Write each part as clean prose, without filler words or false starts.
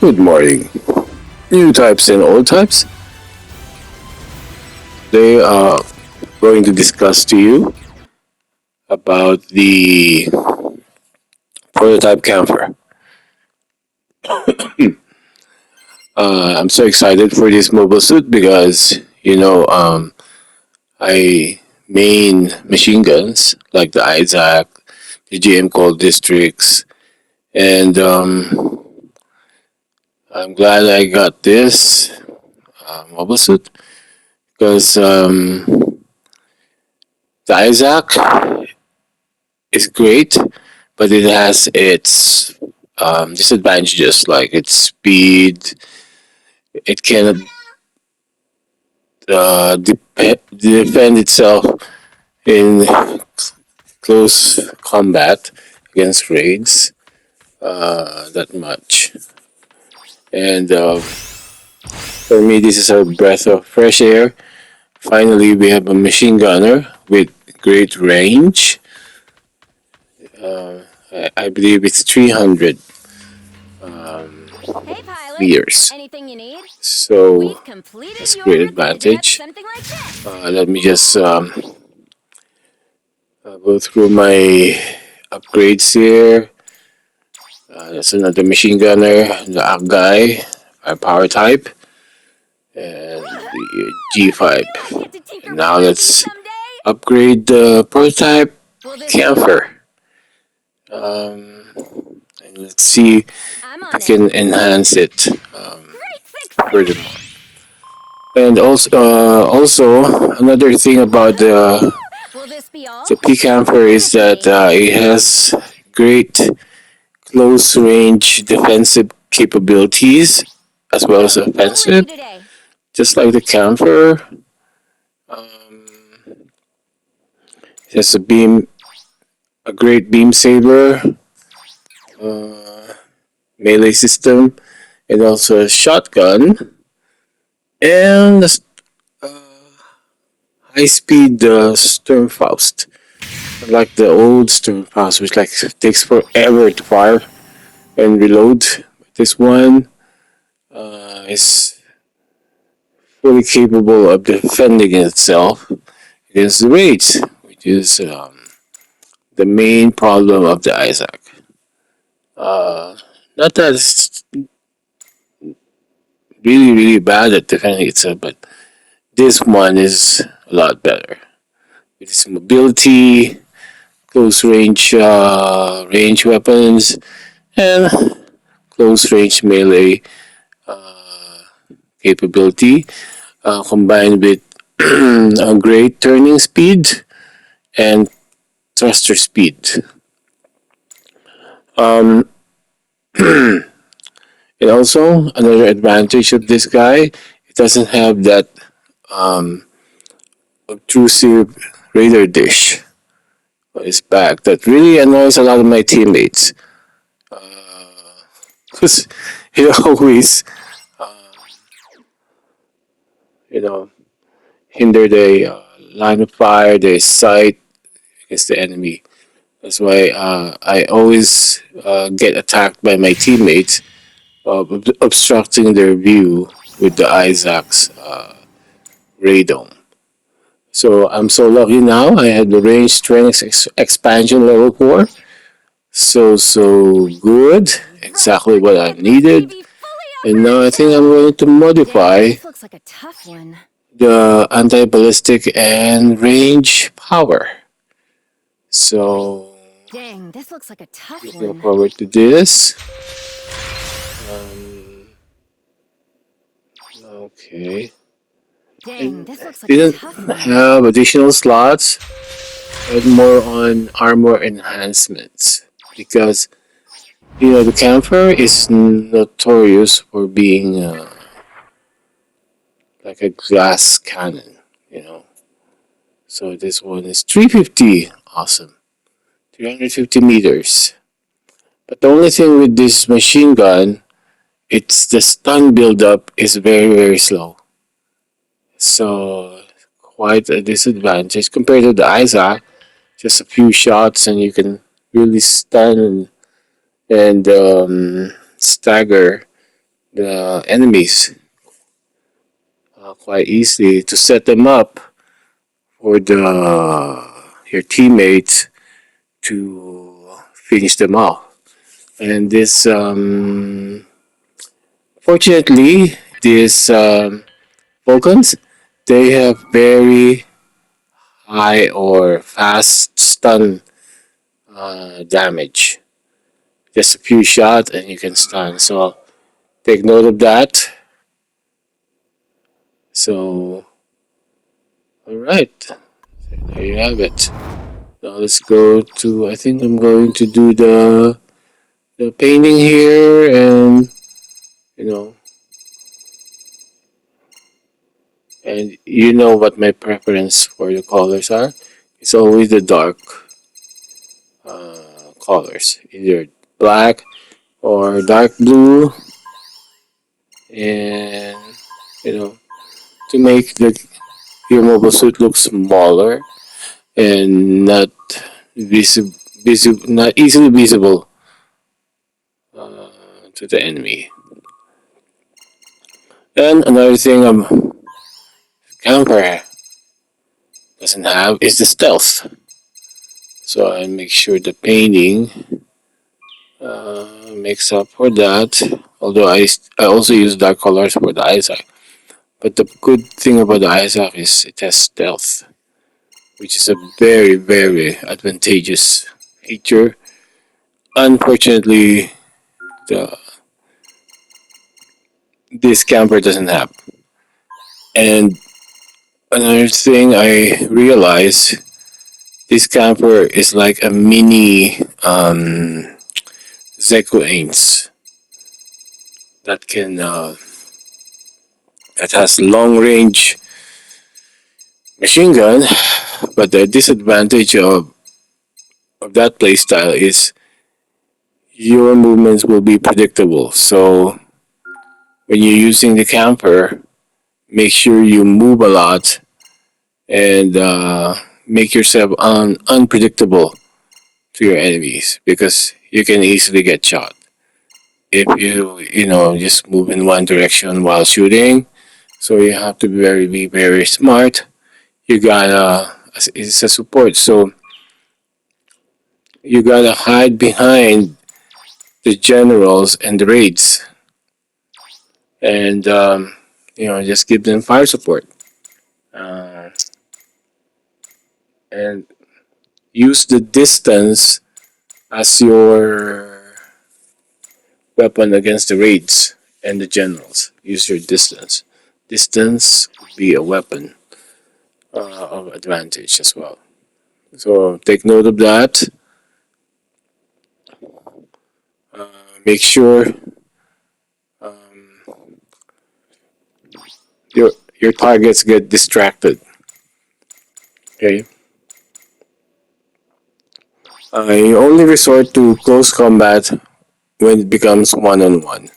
Good morning, new types and old types. Today, going to discuss to you about the prototype camphor. I'm so excited for this mobile suit because I main machine guns like the Isaac, the GM Cold Districts, and I'm glad I got this mobile suit because the Isaac is great, but it has its disadvantages like its speed. It cannot defend itself in close combat against raids that much. And for me, this is a breath of fresh air. Finally, we have a machine gunner with great range. I believe it's 300 Hey, pilot. meters. Anything you need? So We've completed that's a your great repair. advantage. Something like this. Let me just go through my upgrades here. That's another machine gunner, the guy, our power type, and the G5. Get to tinker And now with let's someday. upgrade the prototype Will this Kampfer. And let's see if I'm we on it. can enhance it Great fix. furthermore. And also another thing about Will this be all? the P Kampfer is that it has great close range defensive capabilities as well as What will you offensive, today? just like the Kampfer. It has a great beam saber, melee system, and also a shotgun, and a high-speed Sturmfaust. Like the old Sturmfaust, which like takes forever to fire and reload. This one is fully capable of defending itself against the raids, which is the main problem of the Isaac. Not that it's really bad at defending itself, but this one is a lot better. With its mobility, close range weapons, and close range melee capability, combined with a great turning speed and thruster speed. Um, and also another advantage of this guy, it doesn't have that obtrusive radar dish on his back that really annoys a lot of my teammates because it always you know hinder the line of fire, their sight against the enemy. That's why I always get attacked by my teammates, obstructing their view with the Isaac's radome. So I'm so lucky now. I had the range strength expansion level 4. So good. Exactly what I needed. And now I think I'm going to modify This looks like a tough one. the anti-ballistic and range power. So Dang, this looks like a tough looking one. forward to this. Okay. Dang, this looks like a Didn't tough one. have additional slots, but more on armor enhancements because the Kampfer is notorious for being like a glass cannon, you know. So this one is 350. Awesome. 350 meters. But the only thing with this machine gun, it's the stun buildup is very, very slow. So quite a disadvantage compared to the Isaac. Just a few shots and you can really stun and stagger the enemies quite easily to set them up for the your teammates to finish them off. And this, fortunately, these Vulcans, they have very high or fast stun damage. Just a few shots and you can stun. So take note of that. So, all right, there you have it. Now let's go to. I think I'm going to do the painting here, and you know, and you know what my preference for the colors are. It's always the dark colors, either black or dark blue, and you know, to make the your mobile suit look smaller and not not easily visible uh, to the enemy. And another thing Kampfer doesn't have is the stealth. So I make sure the painting makes up for that. Although I also use dark colors for the Isaac. But the good thing about the Isaac is it has stealth, which is a very, very advantageous feature. Unfortunately, the this camper doesn't have. And another thing I realized, this camper is like a mini Zeku Ains that can that has long range machine gun, but the disadvantage of that playstyle is your movements will be predictable. So when you're using the camper, make sure you move a lot and make yourself unpredictable to your enemies because you can easily get shot if you know just move in one direction while shooting. So you have to be very smart. You gotta it's a support, so you gotta hide behind the generals and the raids, and you know just give them fire support uh, and use the distance as your weapon against the raids and the generals. Use your distance. Distance could be a weapon of advantage as well. So take note of that. Uh, Make sure um, your targets get distracted. Okay. You only resort to close combat when it becomes one-on-one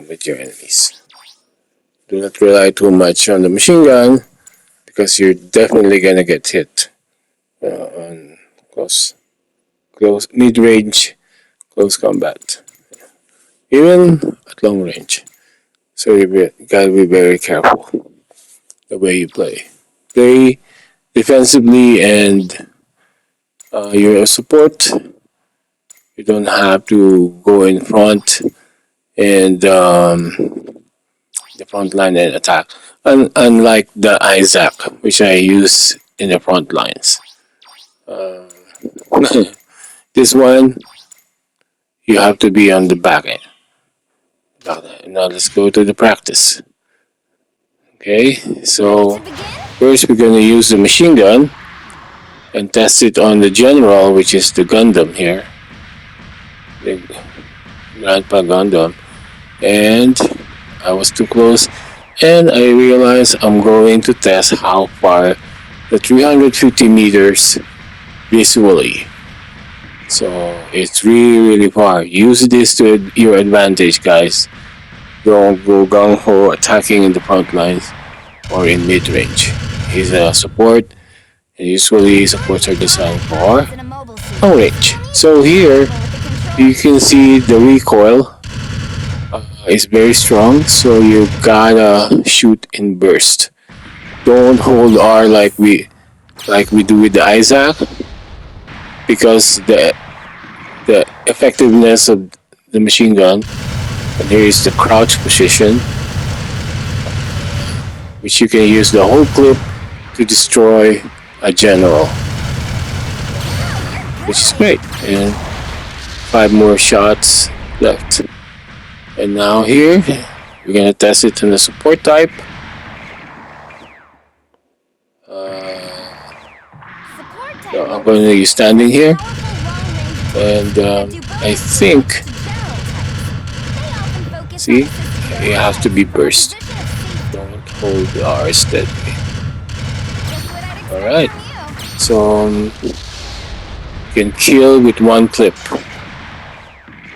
with your enemies. Do not rely too much on the machine gun because you're definitely gonna get hit on close, mid-range, close combat, even at long range. So gotta be very careful the way you play. Play defensively, and you're a support. You don't have to go in front and the front line and attack. Unlike the Isaac, which I use in the front lines. Uh, this one, you have to be on the back end. Now let's go to the practice. Okay, so first we're going to use the machine gun and test it on the general, which is the Gundam here. The Grandpa Gundam. And I was too close. And I realized I'm going to test how far the 350 meters visually. So it's really far. Use this to your advantage, guys. Don't go gung ho attacking in the front lines or in mid range. He's a support, and usually supports are designed for long range. So here you can see the recoil is very strong, so you gotta shoot in burst. Don't hold R like we do with the Isaac, because the effectiveness of the machine gun. And here is the crouch position, which you can use the whole clip to destroy a general, which is great. And 5 more shots left. And now here, we're gonna test it in the support type. So I'm going to use standing here, and I think, see, you have to be burst. Don't hold the R steadily. Alright, so you can kill with one clip.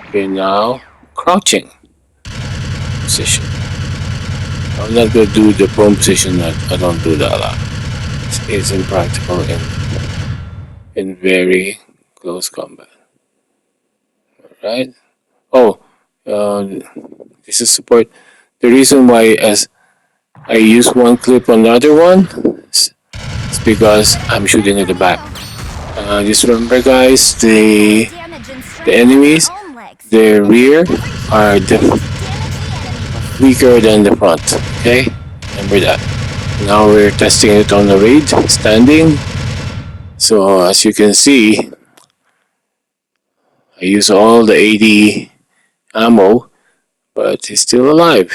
Okay, now crouching position. I'm not going to do the prone position. I don't do that a lot. It's impractical in very close combat. Alright. Oh, this is support. The reason why as I use one clip on the other one is because I'm shooting at the back. Just remember, guys, the enemies, their rear are weaker than the front. Okay, remember that. Now we're testing it on the raid, standing. So as you can see, I use all the 80 ammo, but he's still alive.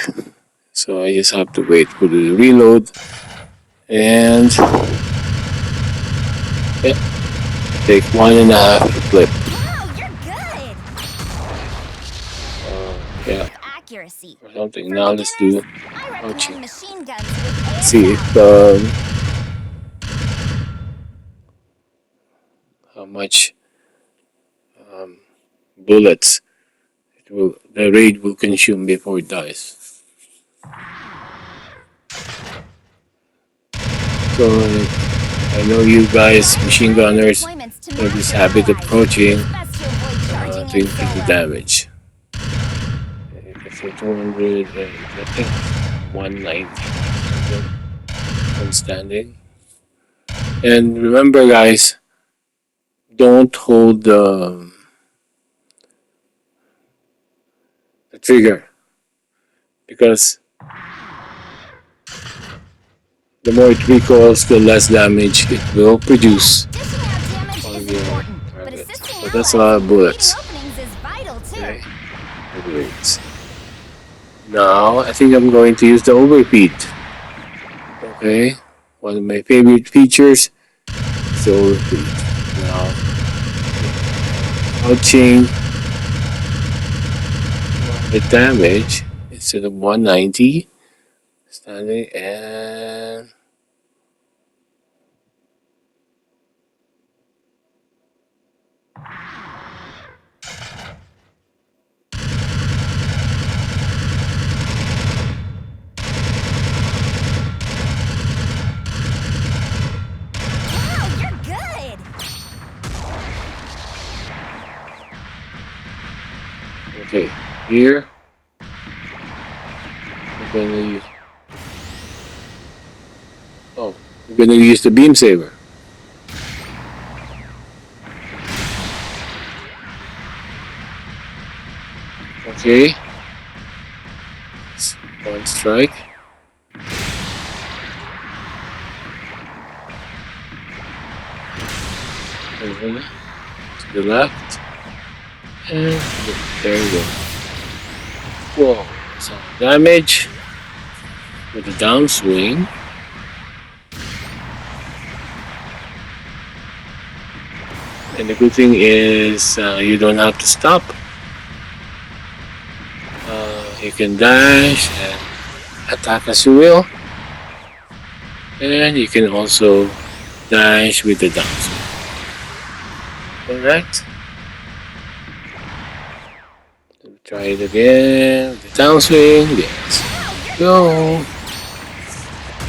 So I just have to wait for the reload, and yeah, take 1.5 clip. Wow, you're good. Yeah, Accuracy. or something. Now let's do crouching. Machine guns with See if how much bullets the raid will consume before it dies. So I know you guys, machine gunners, have this habit of approaching to increase the damage. If it's 200, I think 190 when standing. And remember, guys, don't hold the trigger, because the more it recoils, the less damage it will produce on your target. So that's a lot of bullets. Okay. Bullets. Now I think I'm going to use the overfeed. Okay, one of my favorite features is the overfeed. Now, crouching the damage instead of 190, standing, and Wow, you're good. okay, here we're gonna use. Oh, we're gonna use the beam saber. Okay, one strike. Over to the left, and there we go. Whoa, some damage with the downswing. And the good thing is you don't have to stop. You can dash and attack as you will. And you can also dash with the downswing. Alright. Try it again with the downswing. Yes. Go.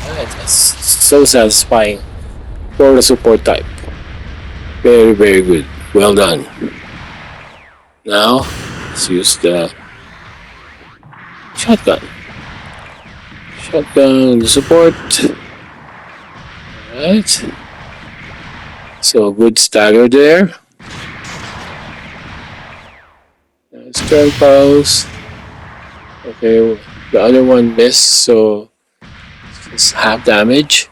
Alright, that's so satisfying for the support type. Very, very good. Well done. Now, let's use the shotgun. Shotgun, the support. Alright. So, good stagger there. Let's turn pause. Okay, the other one missed, so it's half damage.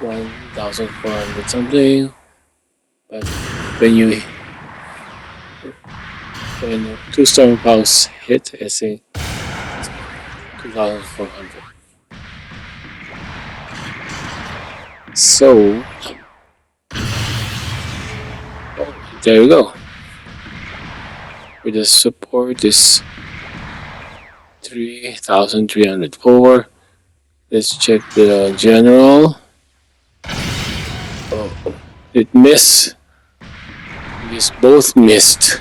1,400 something. But when two storm pulse hit, I think 2,400. So, there you go. With the support is 3,304. Let's check the general. Oh, it missed. These both missed.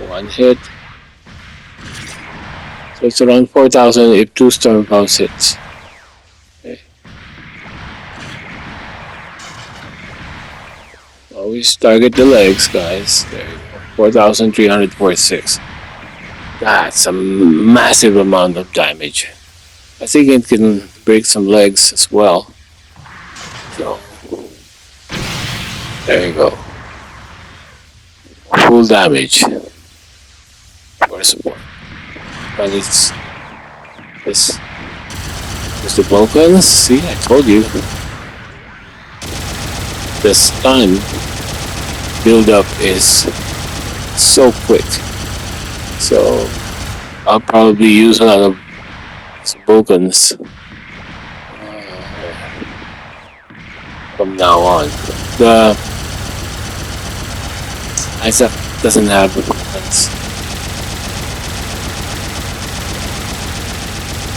One hit. So it's around 4,000 if two storm pulse hits. Okay. Always target the legs, guys. There you go. 4,346. That's a massive amount of damage. I think it can break some legs as well. So, there you go. Full damage for support. But it's the Vulcans. See, I told you. The stun build up is so quick. So I'll probably use a lot of Vulcans from now on. The Isaac doesn't have Vulcans.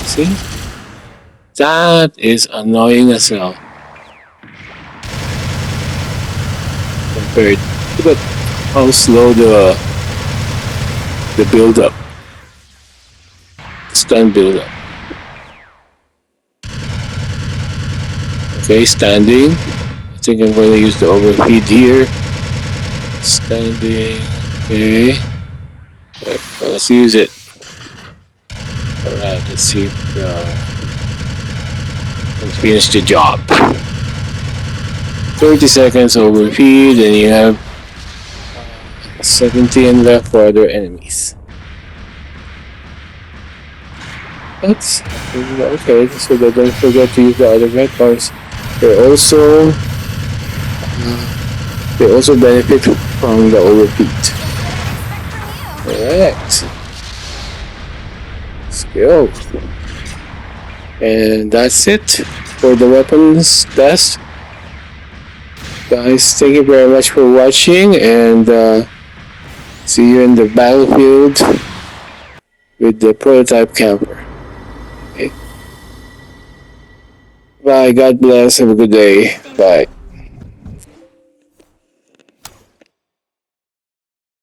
See? That is annoying as hell. Compared, look at how slow the build up, the stun build up. Okay, standing. I think I'm going to use the overfeed here. Standing. Okay. Right, well, let's use it. Alright, let's see if can finish the job. 30 seconds overfeed, and you have 17 left for other enemies. That's okay, so they don't forget to use the other red bars. They also benefit from the overfeed. Alright. Let's go. And that's it for the weapons test. Guys, thank you very much for watching, and see you in the battlefield with the prototype camper. Okay. Bye, God bless, have a good day. Bye.